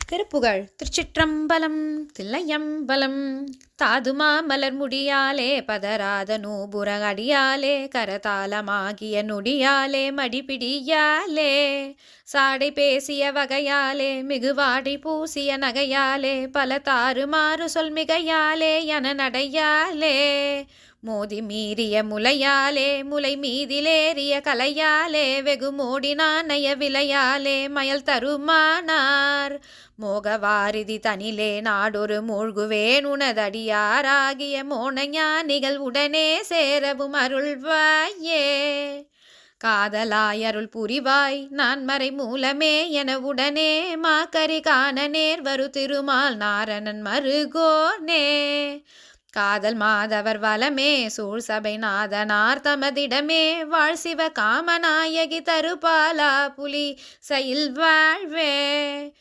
திருப்புகழ். திருச்சிற்றம்பலம். தில்லையம்பலம். தாதுமா மலர் முடியாலே பதராத நூபுர அடியாலே கரதாளமாகிய நொடியாலே மடிப்பிடியாலே சாடை பேசிய வகையாலே மிகுவாடை பூசிய நகையாலே பல தாறுமாறு சொல் மிகையாலே என நடையாலே மோதி மீறிய முலையாலே முலை மீதிலேறிய கலையாலே வெகு மோடினான் நய விலையாலே மயல் தருமானார் மோகவாரிதி தனிலே நாடொரு மூழ்குவேன் உனதடியாராகிய மோனஞானிகள் உடனே சேரவும் அருள்வாயே காதலாய் அருள் புரிவாய் நான் மறை மூலமே என உடனே மாக்கரி காண நேர்வரு திருமால் நாரணன் மருகோனே காதல் மாதவர் வலமே சூழ் சபை நாதனார் தமதிடமே வாழ் சிவ காமநாயகி தருபாலா புலி சயில் வாழ்வே